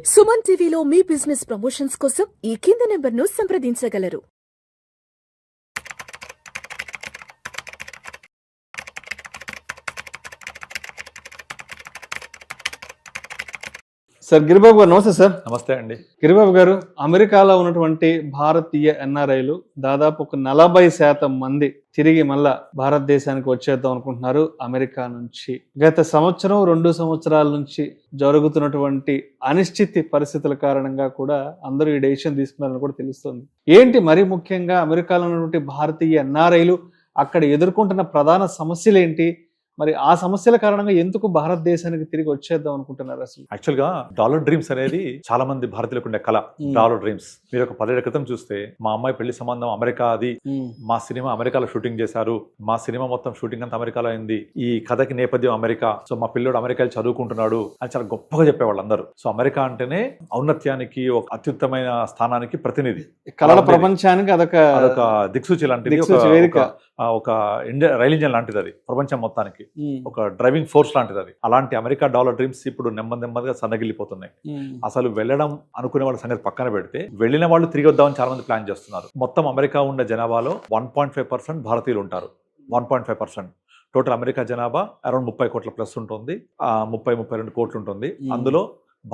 సుమన్ టీవీలో మీ business promotions కోసం ఈ కింది నెంబర్ను సంప్రదించగలరు. సార్ గిరిబాబు గారు నమస్తే సార్. నమస్తే అండి. గిరిబాబు గారు, అమెరికాలో ఉన్నటువంటి భారతీయ ఎన్ఆర్ఐలు దాదాపు ఒక 40% మంది తిరిగి మళ్ళా భారతదేశానికి వచ్చేద్దాం అనుకుంటున్నారు అమెరికా నుంచి. గత సంవత్సరం 2 సంవత్సరాల నుంచి జరుగుతున్నటువంటి అనిశ్చితి పరిస్థితుల కారణంగా కూడా అందరూ ఈ డెసిషన్ తీసుకున్నారని కూడా తెలుస్తుంది. ఏంటి మరి ముఖ్యంగా అమెరికాలో ఉన్నటువంటి భారతీయ ఎన్ఆర్ఐలు అక్కడ ఎదుర్కొంటున్న ప్రధాన సమస్యలు ఏంటి? మరి ఆ సమస్యల కారణంగా ఎందుకు భారతదేశానికి తిరిగి వచ్చేద్దాం అనుకుంటున్నారు? అసలు యాక్చువల్గా డాలర్ డ్రీమ్స్ అనేది చాలా మంది భారతీయులకు ఉండే కళ. డాలర్ డ్రీమ్స్ మీరు ఒక 10 ఏళ్ల క్రితం చూస్తే మా అమ్మాయి పెళ్లి సంబంధం అమెరికా, అది మా సినిమా అమెరికాలో షూటింగ్ చేశారు, మా సినిమా మొత్తం షూటింగ్ అంతా అమెరికాలో అయింది, ఈ కథకి నేపథ్యం అమెరికా, సో మా పిల్లోడు అమెరికాలో చదువుకుంటున్నాడు అని చాలా గొప్పగా చెప్పేవాళ్ళు అందరూ. సో అమెరికా అంటేనే ఔన్నత్యానికి, ఒక అత్యుత్తమైన స్థానానికి ప్రతినిధి, కళల ప్రపంచానికి అదొక దిక్సూచి లాంటిది, ఒక ఇండియా రైల్ ఇంజన్ లాంటిది, అది ప్రపంచం మొత్తానికి ఒక డ్రైవింగ్ ఫోర్స్ లాంటిది అది. అలాంటి అమెరికా డాలర్ డ్రీమ్స్ ఇప్పుడు నెమ్మదిగా సన్నగిల్లిపోతున్నాయి. అసలు వెళ్ళడం అనుకునే వాళ్ళ సంగతి పక్కన పెడితే, వెళ్ళిన వాళ్ళు తిరిగి వద్దామని చాలా మంది ప్లాన్ చేస్తున్నారు. మొత్తం అమెరికా ఉన్న జనాభాలో 1.5% భారతీయులు ఉంటారు. 1.5%. టోటల్ అమెరికా జనాభా అరౌండ్ 30 కోట్ల ప్లస్ ఉంటుంది, 30-32 కోట్లు ఉంటుంది. అందులో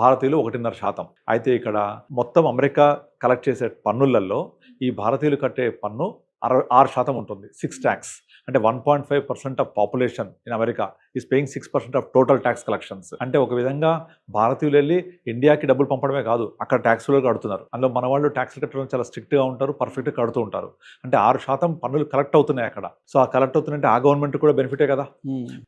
భారతీయులు 1.5%. అయితే ఇక్కడ మొత్తం అమెరికా కలెక్ట్ చేసే పన్నులలో ఈ భారతీయులు కట్టే పన్ను 6% ఉంటుంది. 6 ట్యాక్స్. అంటే 1.5% of population in America is paying 6% of total tax collections. అంటే ఒక విధంగా భారతీయులు వెళ్ళి ఇండియాకి డబ్బులు పంపడమే కాదు, అక్కడ ట్యాక్స్లు కడుతున్నారు. అందులో మన వాళ్ళు ట్యాక్స్ కట్టడం చాలా స్ట్రిక్ట్గా ఉంటారు, పర్ఫెక్ట్గా కడుతూ ఉంటారు. అంటే 6% పన్నులు కలెక్ట్ అవుతున్నాయి అక్కడ. సో ఆ కలెక్ట్ అవుతున్నాయంటే ఆ గవర్నమెంట్ కూడా బెనిఫిటే కదా.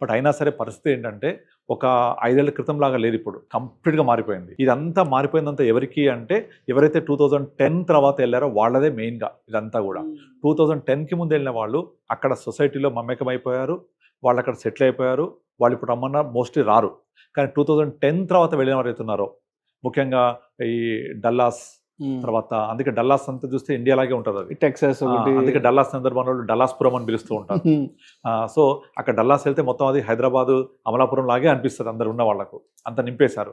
బట్ అయినా సరే పరిస్థితి ఏంటంటే, ఒక 5 ఏళ్ల క్రితం లాగా లేదు, ఇప్పుడు కంప్లీట్గా మారిపోయింది. ఇదంతా మారిపోయిందంతా ఎవరికి అంటే, ఎవరైతే 2010 తర్వాత వెళ్ళారో వాళ్ళదే మెయిన్గా ఇదంతా కూడా. 2010కి ముందు వెళ్ళిన వాళ్ళు అక్కడ సొసైటీలో మమేకమైపోయారు, వాళ్ళు అక్కడ సెటిల్ అయిపోయారు. వాళ్ళు ఇప్పుడు రమ్మన్నా మోస్ట్లీ రారు. కానీ 2010 తర్వాత వెళ్ళిన వారు అవుతున్నారో, ముఖ్యంగా ఈ డల్లాస్ తర్వాత, అందుకే డల్లాస్ అంతా చూస్తే ఇండియా లాగే ఉంటుంది, అది టెక్సాస్. అందుకే డల్లాస్ సందర్భంలో డల్లాస్పురం అని పిలుస్తూ ఉంటారు. సో అక్కడ డల్లాస్ వెళ్తే మొత్తం అది హైదరాబాదు, అమలాపురం లాగే అనిపిస్తుంది అందరు ఉన్న వాళ్ళకు. అంత నింపేశారు.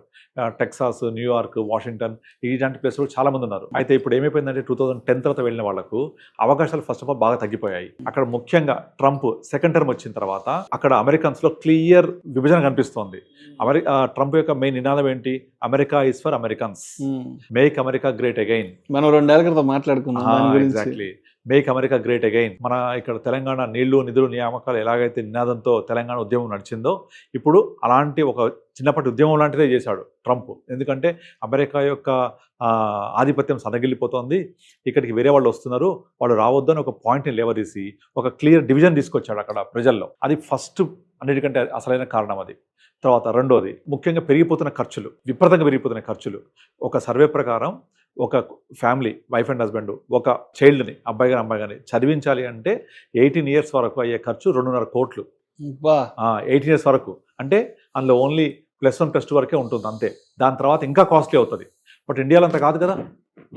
టెక్సాస్, న్యూయార్క్, వాషింగ్టన్ ఇలాంటి ప్లేస్లో చాలా మంది ఉన్నారు. అయితే ఇప్పుడు ఏమైపోయిందంటే, 2010 తర్వాత వెళ్ళిన వాళ్ళకు అవకాశాలు ఫస్ట్ ఆఫ్ ఆల్ బాగా తగ్గిపోయాయి. అక్కడ ముఖ్యంగా ట్రంప్ సెకండ్ టర్మ్ వచ్చిన తర్వాత అక్కడ అమెరికన్స్ లో క్లియర్ విభజన కనిపిస్తోంది. ట్రంప్ యొక్క మెయిన్ నినాదం ఏంటి? America is for Americans, make America great again. మనం 2 ఏళ్ల క్రితం మాట్లాడుకున్నాం. Exactly, make America great again. మన ఇక్కడ తెలంగాణ నీళ్లు, నిధులు, నియామకాలు ఎలాగైతే నినాదంతో తెలంగాణ ఉద్యమం నడిచిందో, ఇప్పుడు అలాంటి ఒక చిన్నప్పటి ఉద్యమం లాంటిదే చేశాడు ట్రంప్. ఎందుకంటే అమెరికా యొక్క ఆధిపత్యం సన్నగిల్లిపోతుంది, ఇక్కడికి వేరే వాళ్ళు వస్తున్నారు, వాళ్ళు రావద్దు అని ఒక పాయింట్ని లేవదీసి ఒక క్లియర్ డివిజన్ తీసుకొచ్చాడు అక్కడ ప్రజల్లో. అది ఫస్ట్, అన్నిటికంటే అసలైన కారణం అది. తర్వాత రెండోది, ముఖ్యంగా పెరిగిపోతున్న ఖర్చులు, విపరీతంగా పెరిగిపోతున్న ఖర్చులు. ఒక సర్వే ప్రకారం ఒక ఫ్యామిలీ, వైఫ్ అండ్ హస్బెండ్, ఒక చైల్డ్ని, అబ్బాయి కానీ అమ్మాయి కానీ చదివించాలి అంటే 18 ఇయర్స్ వరకు అయ్యే ఖర్చు 2.5 కోట్లు. 18 ఇయర్స్ వరకు అంటే అందులో ఓన్లీ +1 +2 వరకే ఉంటుంది అంతే. దాని తర్వాత ఇంకా కాస్ట్లీ అవుతుంది. బట్ ఇండియాలో అంత కాదు కదా,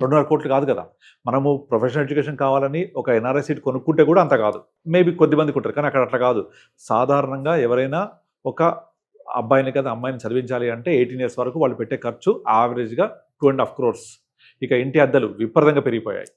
2.5 కోట్లు కాదు కదా. మనము ప్రొఫెషనల్ ఎడ్యుకేషన్ కావాలని ఒక ఎన్ఆర్ఐ సీట్ కొనుక్కుంటే కూడా అంత కాదు, మేబీ కొద్దిమందికి ఉంటారు. కానీ అక్కడ అట్లా కాదు. సాధారణంగా ఎవరైనా ఒక అబ్బాయిని కదా అమ్మాయిని చదివించాలి అంటే 18 ఇయర్స్ వరకు వాళ్ళు పెట్టే ఖర్చు యావరేజ్గా 2.5 crores. ఇక ఇంటి అద్దెలు విపరీతంగా పెరిగిపోయాయి.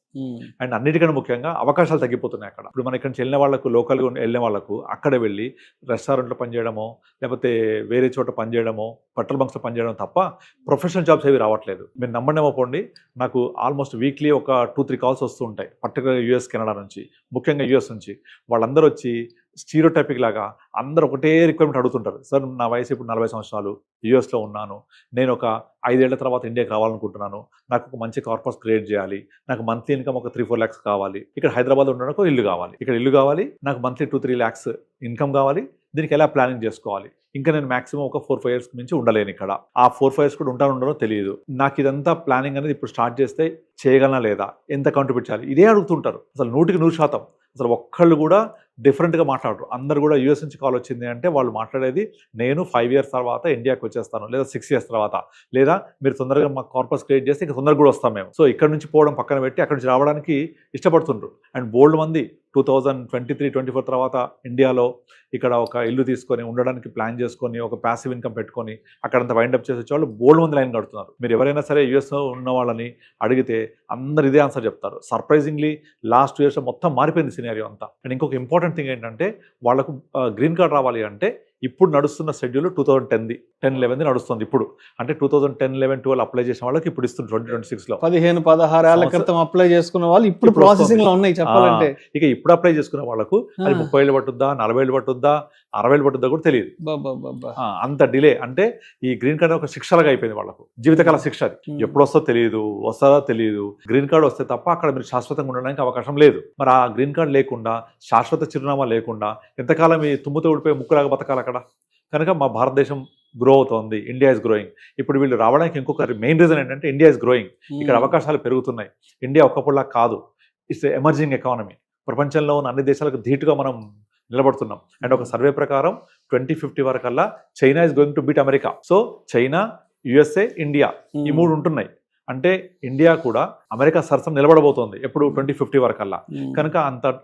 అండ్ అన్నిటికన్నా ముఖ్యంగా అవకాశాలు తగ్గిపోతున్నాయి అక్కడ. ఇప్పుడు మన ఇక్కడ నుంచి వెళ్ళిన వాళ్ళకు, లోకల్గా వెళ్ళిన వాళ్ళకు అక్కడ వెళ్ళి రెస్టారెంట్లో పనిచేయడమో, లేకపోతే వేరే చోట పనిచేయడమో, పెట్రోల్ బంక్స్లో పనిచేయడం తప్ప ప్రొఫెషనల్ జాబ్స్ ఏవి రావట్లేదు. మీరు నమ్మండేమో పోండి, నాకు ఆల్మోస్ట్ వీక్లీ ఒక 2-3 కాల్స్ వస్తూ ఉంటాయి, పర్టికులర్ యూఎస్, కెనడా నుంచి, ముఖ్యంగా యూఎస్ నుంచి. వాళ్ళందరూ వచ్చి స్టీరియోటైపిక్ లాగా అందరూ ఒకటే రిక్వైర్మెంట్ అడుగుతుంటారు. సార్ నా వయసు ఇప్పుడు 40 సంవత్సరాలు, యూఎస్లో ఉన్నాను, నేను ఒక 5 ఏళ్ల తర్వాత ఇండియాకి రావాలనుకుంటున్నాను, నాకు ఒక మంచి కార్పస్ క్రియేట్ చేయాలి, నాకు మంత్లీ ఇన్కమ్ ఒక 3-4 lakhs కావాలి, ఇక్కడ హైదరాబాద్ ఉండడానికి ఇల్లు కావాలి, ఇక్కడ ఇల్లు కావాలి, నాకు మంత్లీ 2-3 lakhs ఇన్కమ్ కావాలి, దీనికి ఎలా ప్లానింగ్ చేసుకోవాలి, ఇంకా నేను మాక్సిమం ఒక 4-5 years మించి ఉండలేను ఇక్కడ, ఆ 4-5 years కూడా ఉండడో తెలియదు, నాకు ఇదంతా ప్లానింగ్ అనేది ఇప్పుడు స్టార్ట్ చేస్తే చేయగలనా లేదా, ఎంత కాంట్రిబ్యూట్ చేయాలి, ఇదే అడుగుతుంటారు. అసలు 100% అసలు ఒక్కళ్ళు కూడా డిఫరెంట్గా మాట్లాడరు. అందరు కూడా యూఎస్ నుంచి కాల్ వచ్చింది అంటే వాళ్ళు మాట్లాడేది, నేను 5 years తర్వాత ఇండియాకి వచ్చేస్తాను, లేదా 6 years తర్వాత, లేదా మీరు తొందరగా మా కార్పస్ క్రియేట్ చేస్తే ఇంకా తొందరగా కూడా వస్తాం మేము. సో ఇక్కడ నుంచి పోవడం పక్కన పెట్టి అక్కడ నుంచి రావడానికి ఇష్టపడుతుండ్రు. అండ్ బోల్డ్ మంది 2023-24 తర్వాత ఇండియాలో ఇక్కడ ఒక ఇల్లు తీసుకొని ఉండడానికి ప్లాన్ చేసుకొని ఒక ప్యాసివ్ ఇన్కమ్ పెట్టుకొని అక్కడంతా వైండప్ చేసే వాళ్ళు బోల్డ్ మంది లైన్ కడుతున్నారు. మీరు ఎవరైనా సరే యూఎస్లో ఉన్న వాళ్ళని అడిగితే అందరు ఇదే ఆన్సర్ చెప్తారు. సర్ప్రైజింగ్లీ లాస్ట్ 2 years మొత్తం మారిపోయింది సినారియో అంతా. అండ్ ఇంకొక ఇంపార్టెంట్ థింగ్ ఏంటంటే వాళ్ళకు గ్రీన్ కార్డ్ రావాలి అంటే ఇప్పుడు నడుస్తున్న షెడ్యూల్ 2010-11 నడుస్తుంది. ఇప్పుడు అంటే 2010-11-12 అప్లై చేసిన వాళ్ళకి ఇప్పుడు ఇస్తుంది 2026లో. 15-16 ఏళ్ల క్రితం అప్లై చేసుకున్న వాళ్ళు ఇప్పుడు ప్రాసెసింగ్ లో ఉన్నాయి చెప్పాలంటే. ఇక ఇప్పుడు అప్లై చేసుకున్న వాళ్ళకు అది 30 ఏళ్ళు పట్టుద్దా, 40 ఏళ్ళు పట్టుద్దా, 60 ఏళ్ళు పట్టుద్దా కూడా తెలియదు. అంత డిలే. అంటే ఈ గ్రీన్ కార్డ్ ఒక శిక్షలాగా అయిపోయింది వాళ్ళకు, జీవితకాల శిక్ష. అది ఎప్పుడు వస్తుందో తెలియదు, వస్తుందో తెలియదు. గ్రీన్ కార్డ్ వస్తే తప్ప అక్కడ మీరు శాశ్వతంగా ఉండడానికి అవకాశం లేదు. మరి ఆ గ్రీన్ కార్డ్ లేకుండా, శాశ్వత చిరునామా లేకుండా ఎంతకాలం ఈ తుమ్ముతో ఊడిపోయి ముక్కులాగా బతకాలి అక్కడ? కనుక మా భారతదేశం గ్రో అవుతోంది. India is growing. ఇప్పుడు వీళ్ళు రావడానికి ఇంకొక మెయిన్ రీజన్ ఏంటంటే ఇండియా ఇస్ గ్రోయింగ్. ఇక్కడ అవకాశాలు పెరుగుతున్నాయి. ఇండియా ఒక్కప్పుడులా కాదు, ఇట్స్ ఎమర్జింగ్ ఎకానమీ. ప్రపంచంలో ఉన్న అన్ని దేశాలకు ధీటుగా మనం నిలబడుతున్నాం. అండ్ ఒక సర్వే ప్రకారం 2050 వరకల్లా China is going to beat America. So China, USA, India ఈ 3 ఉంటున్నాయి. అంటే ఇండియా కూడా అమెరికా సరసన నిలబడబోతోంది ఎప్పుడు 2050 వరకల్లా. కనుక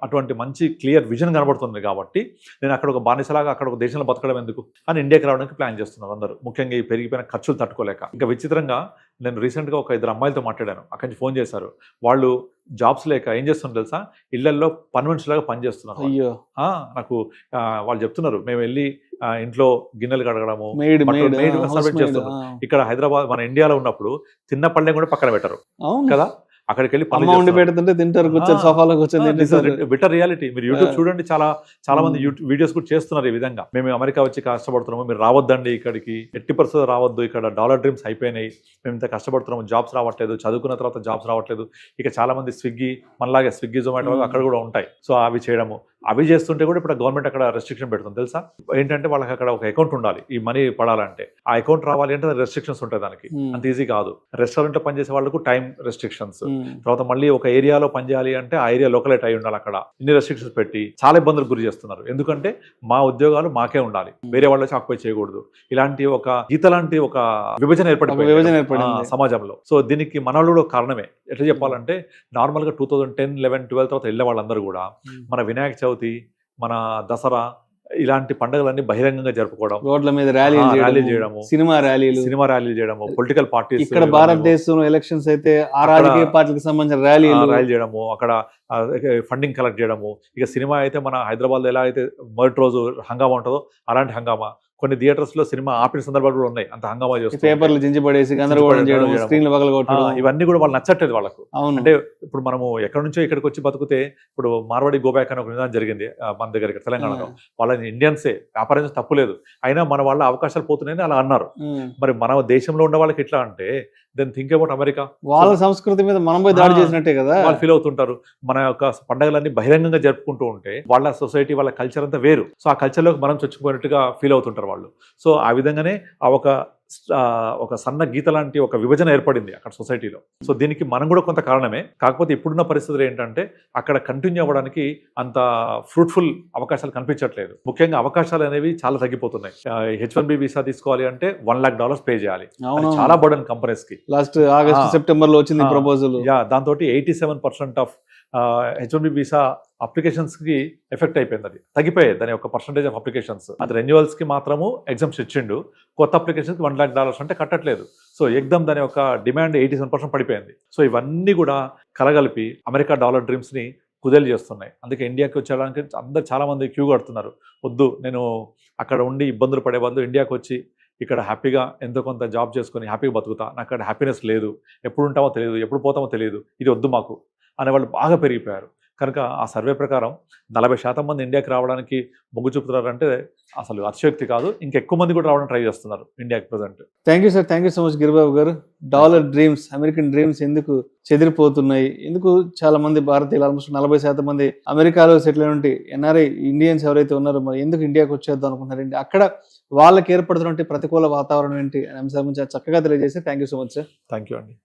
అటువంటి మంచి క్లియర్ విజన్ కనబడుతుంది. కాబట్టి నేను అక్కడ ఒక బానిసలాగా అక్కడ ఒక దేశంలో బతకడం ఎందుకు అని ఇండియాకి రావడానికి ప్లాన్ చేస్తున్నారు అందరూ, ముఖ్యంగా ఈ పెరిగిపోయిన ఖర్చులు తట్టుకోలేక. ఇంకా విచిత్రంగా నేను రీసెంట్గా ఒక 2 అమ్మాయిలతో మాట్లాడాను. అక్కడి నుంచి ఫోన్ చేశారు. వాళ్ళు జాబ్స్ లేక ఏం చేస్తున్నారు తెలుసా, ఇళ్లల్లో పని మనుషులాగా పనిచేస్తున్నారు. అయ్యో, నాకు వాళ్ళు చెప్తున్నారు, మేము వెళ్ళి ఇంట్లో గిన్నెలు కడగడము, సర్వెంట్ చేస్తున్నాం. ఇక్కడ హైదరాబాద్ మన ఇండియాలో ఉన్నప్పుడు తిన్న పళ్ళెం కూడా పక్కన పెట్టరు కదా, అక్కడికి వెళ్ళి వండి పెడుతుంటే తింటారు, కూర్చొని సోఫాలో కూర్చొని. Better reality. మీరు యూట్యూబ్ చూడండి, చాలా మంది వీడియోస్ కూడా చేస్తున్నారు ఈ విధంగా. మేము అమెరికా వచ్చి కష్టపడుతున్నాము, మీరు రావద్దండి ఇక్కడికి, 80% రావద్దు, ఇక్కడ డాలర్ డ్రీమ్స్ అయిపోయినాయి, మేము ఇంత కష్టపడుతున్నాము, జాబ్స్ రావట్లేదు, చదువుకున్న తర్వాత జాబ్స్ రావట్లేదు. ఇక చాలా మంది స్విగ్గీ, మనలాగే స్విగ్గీ, జొమాటో అక్కడ కూడా ఉంటాయి. సో అవి చేయడము, అవి చేస్తుంటే కూడా ఇప్పుడు గవర్నమెంట్ అక్కడ రెస్ట్రిక్షన్ పెడుతుంది తెలుసా. ఏంటంటే వాళ్ళకి అక్కడ ఒక అకౌంట్ ఉండాలి ఈ మనీ పడాలంటే. ఆ అకౌంట్ రావాలి అంటే రెస్ట్రిక్షన్స్ ఉంటాయి దానికి, అంత ఈజీ కాదు. రెస్టారెంట్ లో పనిచేసే వాళ్ళకు టైం రెస్ట్రిక్షన్స్, తర్వాత మళ్ళీ ఒక ఏరియాలో పనిచేయాలి అంటే ఆ ఏరియా లోకలైట్ అయి ఉండాలి. అక్కడ ఇన్ని రెస్ట్రిక్షన్స్ పెట్టి చాలా ఇబ్బందులకు గురి చేస్తున్నారు. ఎందుకంటే మా ఉద్యోగాలు మాకే ఉండాలి, వేరే వాళ్ళు ఆక్యుపై చేయకూడదు. ఇలాంటి ఒక గీతలాంటి ఒక విభజన ఏర్పడింది సమాజంలో. సో దీనికి మనవాళ్ళు కూడా కారణమే. ఎట్లా చెప్పాలంటే నార్మల్ గా 2010-11-12 తర్వాత వెళ్ళే వాళ్ళందరూ కూడా మన వినాయక చవితి, మన దసరా ఇలాంటి పండుగలన్నీ బహిరంగంగా జరుపుకోవడం, రోడ్ల మీద ర్యాలీ చేయడము, సినిమా ర్యాలీలు చేయడము, పొలిటికల్ పార్టీస్. ఇక్కడ భారతదేశంలో ఎలక్షన్స్ అయితే ఆ రాజకీయ పార్టీలకు సంబంధించిన ర్యాలీలు చేయడము, అక్కడ ఫండింగ్ కలెక్ట్ చేయడము. ఇక సినిమా అయితే మన హైదరాబాద్ ఎలా అయితే మొదటి రోజు హంగామా ఉంటుందో అలాంటి హంగామా. కొన్ని థియేటర్స్ లో సినిమా ఆపిన సందర్భాలు కూడా ఉన్నాయి, అంత హంగామా చేస్తారు, పేపర్లు చించిపడేసి గందరగోళం చేయడం, స్క్రీన్లు పగలగొట్టడం. ఇవన్నీ కూడా వాళ్ళు నచ్చట్లేదు వాళ్ళకు. అంటే ఇప్పుడు మనము ఎక్కడి నుంచో ఇక్కడికి వచ్చి బతికితే, ఇప్పుడు మార్వాడి గోబ్యాక్ అని ఒక విధానం జరిగింది మన దగ్గర తెలంగాణలో. వాళ్ళ ఇండియన్సే, వ్యాపారం తప్పులేదు, అయినా మన వాళ్ళ అవకాశాలు పోతున్నాయని అలా అన్నారు. మరి మన దేశంలో ఉన్న వాళ్ళకి ఎట్లా అంటే దెన్ థింక్ అబౌట్ అమెరికా. వాళ్ళ సంస్కృతి మీద మనం పోయి దాడి చేసినట్టే కదా వాళ్ళు ఫీల్ అవుతుంటారు. మన యొక్క పండుగలన్నీ బహిరంగంగా జరుపుకుంటూ ఉంటే వాళ్ళ సొసైటీ, వాళ్ళ కల్చర్ అంతా వేరు. సో ఆ కల్చర్లోకి మనం చొచ్చుకుపోయినట్టుగా ఫీల్ అవుతుంటారు వాళ్ళు. సో ఆ విధంగానే ఆ ఒక సన్న గీత లాంటి ఒక విభజన ఏర్పడింది అక్కడ సొసైటీలో. సో దీనికి మనం కూడా కొంత కారణమే. కాకపోతే ఇప్పుడున్న పరిస్థితులు ఏంటంటే అక్కడ కంటిన్యూ అవ్వడానికి అంత ఫ్రూట్ఫుల్ అవకాశాలు కనిపించట్లేదు. ముఖ్యంగా అవకాశాలు అనేవి చాలా తగ్గిపోతున్నాయి. H1B వీసా తీసుకోవాలి అంటే $1 lakh పే చేయాలి, చాలా బర్డెన్ కంపెనీస్ కి. లాస్ట్ ఆగస్ట్ సెప్టెంబర్ లో వచ్చింది ప్రపోజల్. దాంతో 87% ఆఫ్ H1B వీసా అప్లికేషన్స్ కి ఎఫెక్ట్ అయిపోయింది. అది తగ్గిపోయాయి దాని యొక్క పర్సంటేజ్ ఆఫ్ అప్లికేషన్స్. అది రెన్యువల్స్ కి మాత్రము ఎగ్జామ్స్ ఇచ్చిండు, కొత్త అప్లికేషన్స్ $1 lakh అంటే కట్టట్లేదు. సో ఎగ్జామ్ దాని యొక్క డిమాండ్ 87% పడిపోయింది. సో ఇవన్నీ కూడా కలగలిపి అమెరికా డాలర్ డ్రీమ్స్ ని కుదేలు చేస్తున్నాయి. అందుకే ఇండియాకి వచ్చేయడానికి అందరు చాలా మంది క్యూ కడుతున్నారు. వద్దు, నేను అక్కడ ఉండి ఇబ్బందులు పడే బదులు ఇండియాకి వచ్చి ఇక్కడ హ్యాపీగా ఎంతో కొంత జాబ్ చేసుకొని హ్యాపీగా బతుకుతా, నాకు అక్కడ హ్యాపీనెస్ లేదు, ఎప్పుడు ఉంటామో తెలియదు, ఎప్పుడు పోతామో తెలియదు, ఇది వద్దు మాకు అనేవాళ్ళు బాగా పెరిగిపోయారు. కనుక ఆ సర్వే ప్రకారం 40% మంది ఇండియాకి రావడానికి మొగ్గు చూపుతున్నారంటే అసలు అతిశయోక్తి కాదు. ఇంకెక్కువ మంది కూడా రావడానికి ట్రై చేస్తున్నారు ఇండియాకి present. Thank you sir, thank you so much Giribabu గారు. డాలర్ డ్రీమ్స్, అమెరికన్ డ్రీమ్స్ ఎందుకు చెదిరిపోతున్నాయి, ఎందుకు చాలా మంది భారతీయులు ఆల్మోస్ట్ 40% మంది అమెరికాలో సెటిల్ అయిన ఎన్ఆర్ఐ ఇండియన్స్ ఎవరైతే ఉన్నారో మరి ఎందుకు ఇండియాకి వచ్చేద్దాం అనుకుంటున్నారండి, అక్కడ వాళ్ళకి ఏర్పడుతున్నటువంటి ప్రతికూల వాతావరణం ఏంటి అనే అంశాల గురించి చక్కగా తెలియజేసి thank you so much sir. Thank you అండి.